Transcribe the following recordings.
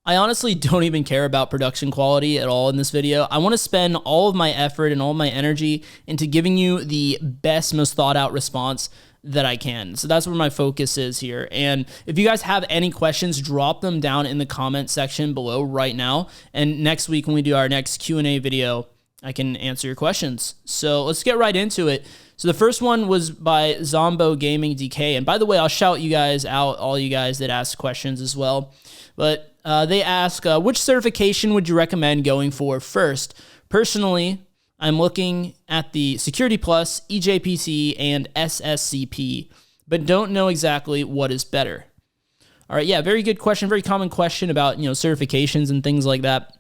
I honestly don't even care about production quality at all in this video. I want to spend all of my effort and all of my energy into giving you the best, most thought out response that I can. So that's where my focus is here. And if you guys have any questions, drop them down in the comment section below right now. And next week when we do our next Q&A video, I can answer your questions. So let's get right into it. So the first one was by Zombo Gaming DK. And by the way, I'll shout you guys out, all you guys that ask questions as well. But they ask, which certification would you recommend going for first? Personally, I'm looking at the Security Plus, EJPT, and SSCP, but don't know exactly what is better. All right, yeah, very good question, very common question about, certifications and things like that.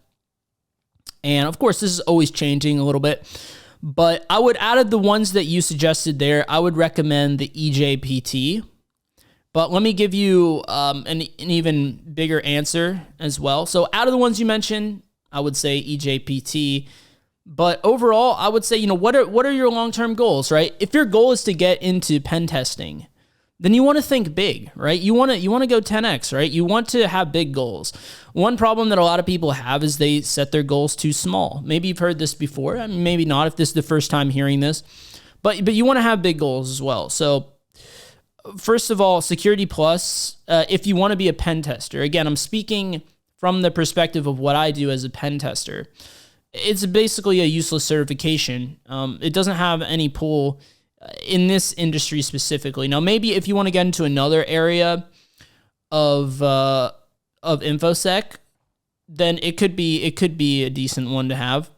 And of course, this is always changing a little bit, but I would, out of the ones that you suggested there, I would recommend the EJPT. But let me give you an even bigger answer as well. So out of the ones you mentioned, I would say EJPT. But overall, I would say, what are your long-term goals, right? If your goal is to get into pen testing, then you want to think big, right? You want to go 10x, right? You want to have big goals. One problem that a lot of people have is they set their goals too small. Maybe you've heard this before. I mean, maybe not if this is the first time hearing this. But you want to have big goals as well. So first of all, Security Plus, if you want to be a pen tester, again, I'm speaking from the perspective of what I do as a pen tester. It's basically a useless certification. It doesn't have any pull in this industry specifically. Now, maybe if you want to get into another area of InfoSec, then it could be a decent one to have.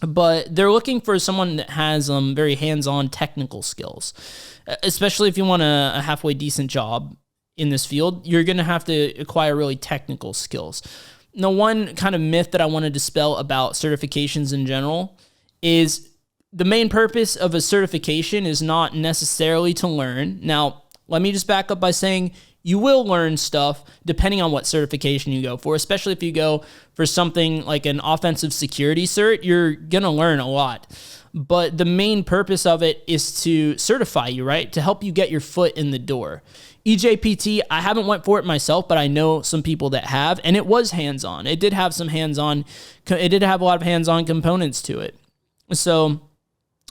But they're looking for someone that has very hands-on technical skills, especially if you want a halfway decent job in this field. You're going to have to acquire really technical skills. Now, one kind of myth that I want to dispel about certifications in general is the main purpose of a certification is not necessarily to learn. Now, let me just back up by saying you will learn stuff depending on what certification you go for, especially if you go for something like an offensive security cert, you're going to learn a lot. But the main purpose of it is to certify you, right? To help you get your foot in the door. EJPT, I haven't went for it myself, but I know some people that have, and it was hands-on. It did have some hands-on, it did have a lot of hands-on components to it. So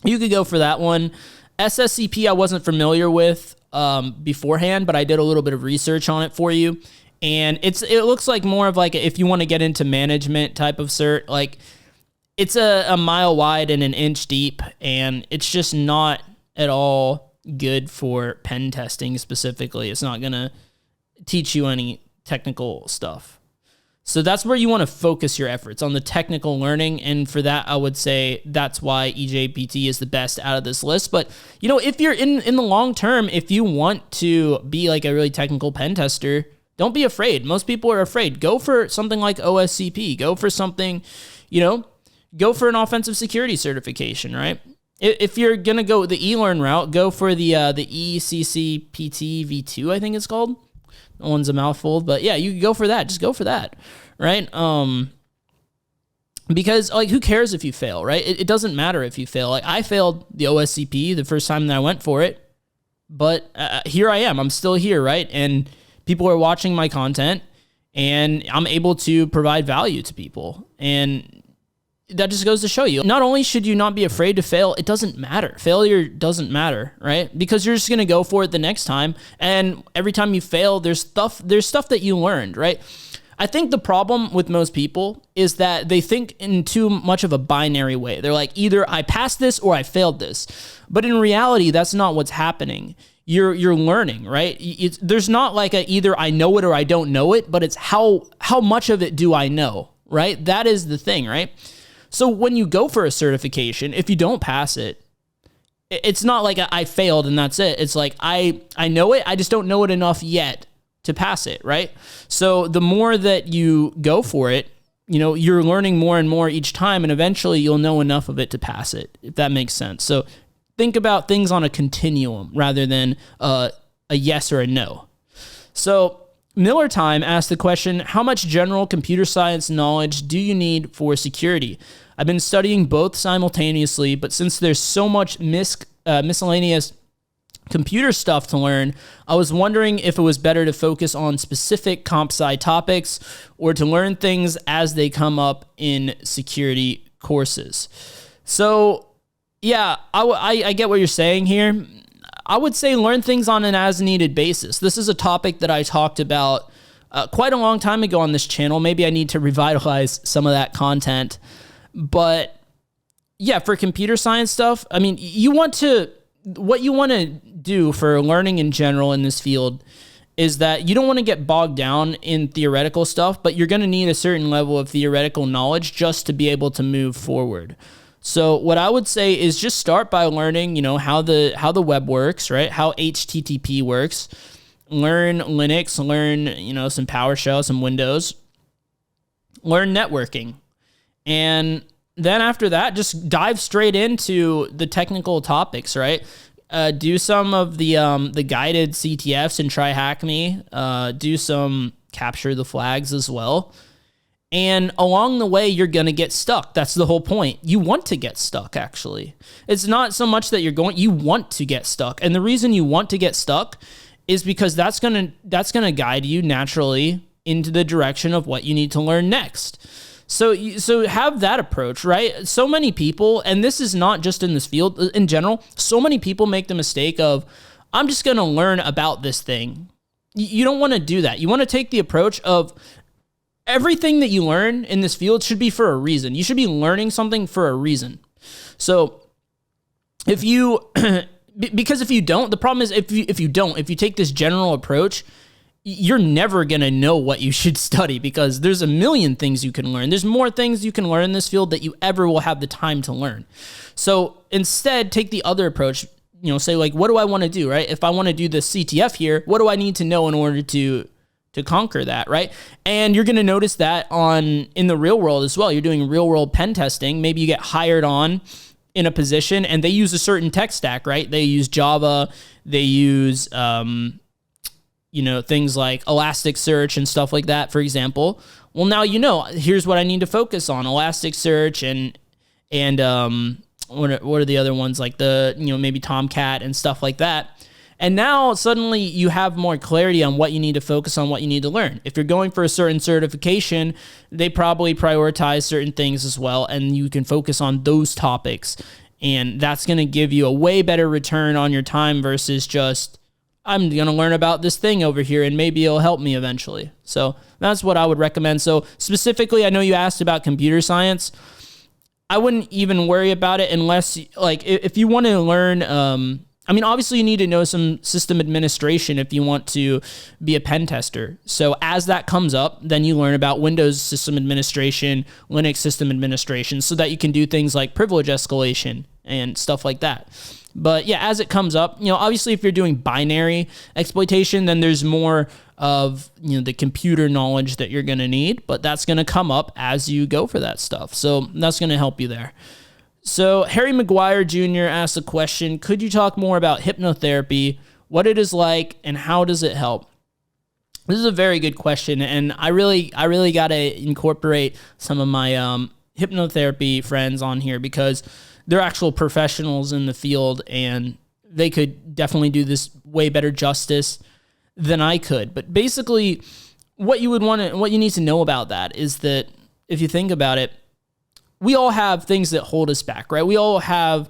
you could go for that one. SSCP I wasn't familiar with beforehand, but I did a little bit of research on it for you. And it looks like more of like if you want to get into management type of cert, like it's a mile wide and an inch deep, and it's just not at all good for pen testing specifically. It's not going to teach you any technical stuff. So that's where you want to focus your efforts, on the technical learning. And for that, I would say that's why EJPT is the best out of this list. But, if you're in the long term, if you want to be like a really technical pen tester, don't be afraid. Most people are afraid. Go for something like OSCP. Go for something, go for an offensive security certification, right? If you're going to go the eLearn route, go for the ECCPT V2, I think it's called. That one's a mouthful, but yeah, you can go for that. Just go for that, right? Because who cares if you fail, right? It doesn't matter if you fail. I failed the OSCP the first time that I went for it, but here I am. I'm still here, right? And people are watching my content, and I'm able to provide value to people. And that just goes to show you, not only should you not be afraid to fail, it doesn't matter. Failure doesn't matter, right? Because you're just going to go for it the next time. And every time you fail, there's stuff that you learned, right? I think the problem with most people is that they think in too much of a binary way. They're like, either I passed this or I failed this. But in reality, that's not what's happening. You're learning, right? There's not like either I know it or I don't know it, but it's how much of it do I know, right? That is the thing, right? So when you go for a certification, if you don't pass it, it's not like I failed and that's it. It's like I know it, I just don't know it enough yet to pass it, right? So the more that you go for it, you're learning more and more each time, and eventually you'll know enough of it to pass it, if that makes sense. So think about things on a continuum rather than a yes or a no. So Miller Time asked the question, how much general computer science knowledge do you need for security? I've been studying both simultaneously, but since there's so much miscellaneous computer stuff to learn, I was wondering if it was better to focus on specific CompSci topics or to learn things as they come up in security courses. So yeah, I get what you're saying here. I would say learn things on an as-needed basis. This is a topic that I talked about quite a long time ago on this channel. Maybe I need to revitalize some of that content. But yeah, for computer science stuff, I mean, what you want to do for learning in general in this field is that you don't want to get bogged down in theoretical stuff, but you're going to need a certain level of theoretical knowledge just to be able to move forward. So what I would say is just start by learning, how the web works, right? How HTTP works. Learn Linux, learn, some PowerShell, some Windows. Learn networking. And then after that, just dive straight into the technical topics, right? Do some of the guided CTFs and try hack me. Do some capture the flags as well. And along the way, you're going to get stuck. That's the whole point. You want to get stuck, actually. It's not so much that you want to get stuck. And the reason you want to get stuck is because that's going to guide you naturally into the direction of what you need to learn next. So have that approach, right? So many people, and this is not just in this field, in general, so many people make the mistake of, I'm just going to learn about this thing. You don't want to do that. You want to take the approach of, everything that you learn in this field should be for a reason. You should be learning something for a reason. So because if you don't, the problem is if you take this general approach, you're never going to know what you should study because there's a million things you can learn. There's more things you can learn in this field that you ever will have the time to learn. So instead, take the other approach, say like, what do I want to do, right? If I want to do the CTF here, what do I need to know in order to conquer that, right? And you're going to notice that in the real world as well. You're doing real world pen testing. Maybe you get hired on in a position and they use a certain tech stack, right? They use Java. They use, things like Elasticsearch and stuff like that, for example. Well, now here's what I need to focus on: Elasticsearch and what are the other ones, like maybe Tomcat and stuff like that. And now suddenly you have more clarity on what you need to focus on, what you need to learn. If you're going for a certain certification, they probably prioritize certain things as well, and you can focus on those topics. And that's going to give you a way better return on your time versus just, I'm going to learn about this thing over here and maybe it'll help me eventually. So that's what I would recommend. So specifically, I know you asked about computer science. I wouldn't even worry about it unless, like, if you want to learn, obviously you need to know some system administration if you want to be a pen tester. So as that comes up, then you learn about Windows system administration, Linux system administration, so that you can do things like privilege escalation and stuff like that. But yeah, as it comes up, obviously if you're doing binary exploitation, then there's more of, the computer knowledge that you're going to need, but that's going to come up as you go for that stuff. So that's going to help you there. So Harry McGuire Jr. asked a question: could you talk more about hypnotherapy, what it is like, and how does it help? This is a very good question, and I really got to incorporate some of my hypnotherapy friends on here because they're actual professionals in the field, and they could definitely do this way better justice than I could. But basically, what you need to know about that is that if you think about it, we all have things that hold us back, right? We all have,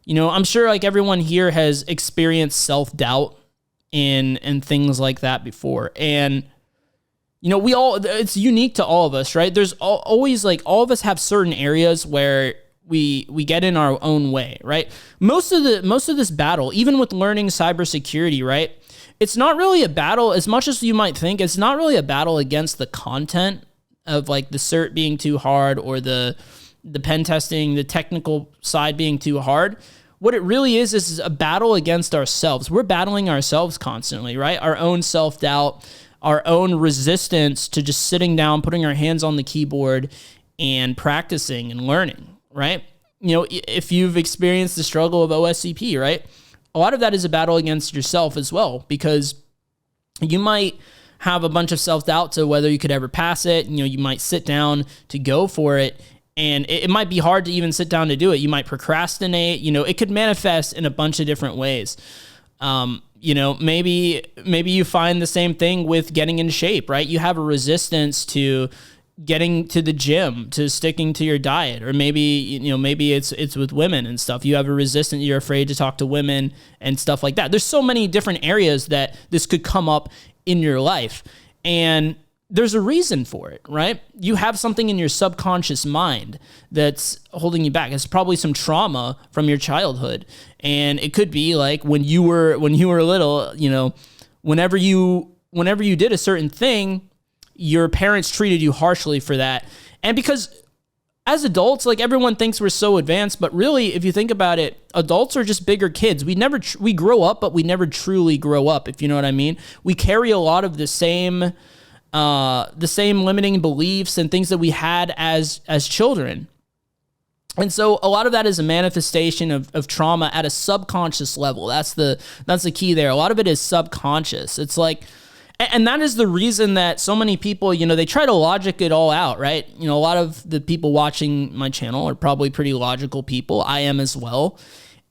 I'm sure like everyone here has experienced self-doubt and things like that before. And, it's unique to all of us, right? There's always like, all of us have certain areas where we get in our own way, right? Most of this battle, even with learning cybersecurity, right? It's not really a battle as much as you might think. It's not really a battle against the content of like the cert being too hard or the pen testing, the technical side being too hard. What it really is a battle against ourselves. We're battling ourselves constantly, right? Our own self-doubt, our own resistance to just sitting down, putting our hands on the keyboard and practicing and learning, right? If you've experienced the struggle of OSCP, right? A lot of that is a battle against yourself as well, because you might have a bunch of self-doubt to whether you could ever pass it. You might sit down to go for it, and it might be hard to even sit down to do it. You might procrastinate. It could manifest in a bunch of different ways. You know, maybe you find the same thing with getting in shape, right? You have a resistance to getting to the gym, to sticking to your diet, or maybe it's with women and stuff. You have a resistance, you're afraid to talk to women and stuff like that. There's so many different areas that this could come up in your life, and there's a reason for it, right? You have something in your subconscious mind that's holding you back. It's probably some trauma from your childhood. And it could be like when you were little, you know, whenever you did a certain thing, your parents treated you harshly for that. And because as adults, like, everyone thinks we're so advanced, but really, if you think about it, adults are just bigger kids. We grow up, but we never truly grow up, if you know what I mean. We carry a lot of the same limiting beliefs and things that we had as children. And so a lot of that is a manifestation of trauma at a subconscious level. That's the key there. A lot of it is subconscious. It's like, and that is the reason that so many people, you know, they try to logic it all out, right? You know, a lot of the people watching my channel are probably pretty logical people. I am as well.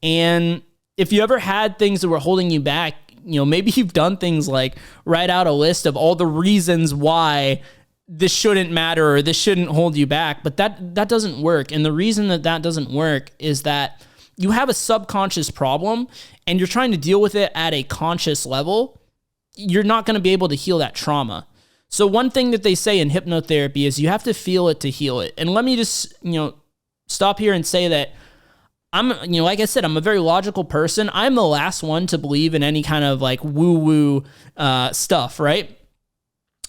And if you ever had things that were holding you back, you know, maybe you've done things like write out a list of all the reasons why this shouldn't matter or this shouldn't hold you back, but that doesn't work. And the reason that doesn't work is that you have a subconscious problem and you're trying to deal with it at a conscious level. You're not going to be able to heal that trauma. So one thing that they say in hypnotherapy is you have to feel it to heal it. And let me just, you know, stop here and say that like I said, I'm a very logical person. I'm the last one to believe in any kind of like woo-woo stuff, right?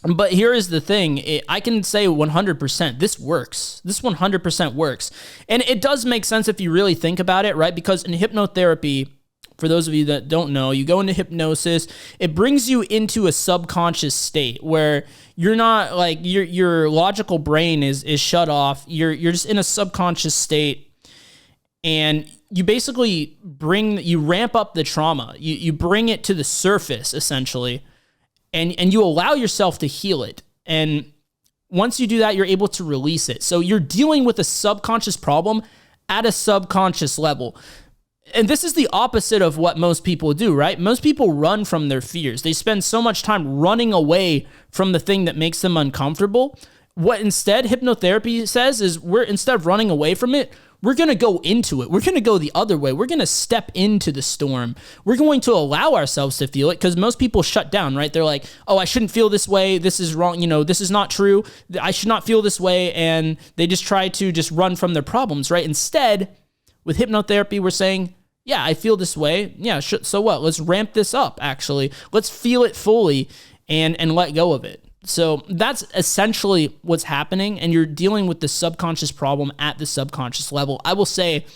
But here is the thing. I can say 100%, this works. This 100% works. And it does make sense if you really think about it, right? Because in hypnotherapy, for those of you that don't know, you go into hypnosis, it brings you into a subconscious state where you're not like, your logical brain is shut off. You're just in a subconscious state. And you basically ramp up the trauma. You bring it to the surface, essentially, and you allow yourself to heal it. And once you do that, you're able to release it. So you're dealing with a subconscious problem at a subconscious level. And this is the opposite of what most people do, right? Most people run from their fears. They spend so much time running away from the thing that makes them uncomfortable. What instead hypnotherapy says is instead of running away from it, we're going to go into it. We're going to go the other way. We're going to step into the storm. We're going to allow ourselves to feel it, because most people shut down, right? They're like, oh, I shouldn't feel this way. This is wrong. You know, this is not true. I should not feel this way. And they just try to just run from their problems, right? Instead, with hypnotherapy, we're saying, yeah, I feel this way. Yeah, so what? Let's ramp this up, actually. Let's feel it fully and let go of it. So that's essentially what's happening, and you're dealing with the subconscious problem at the subconscious level. I will say,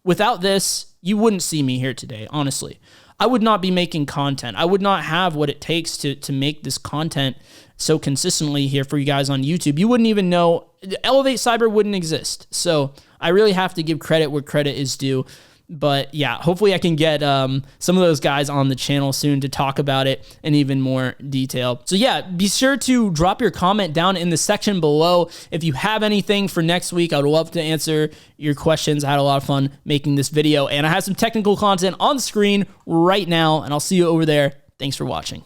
without this, you wouldn't see me here today, honestly. I would not be making content. I would not have what it takes to make this content so consistently here for you guys on YouTube. You wouldn't even know. elevatecyber wouldn't exist. So I really have to give credit where credit is due. But yeah, hopefully I can get some of those guys on the channel soon to talk about it in even more detail. So yeah, be sure to drop your comment down in the section below. If you have anything for next week, I would love to answer your questions. I had a lot of fun making this video, and I have some technical content on the screen right now, and I'll see you over there. Thanks for watching.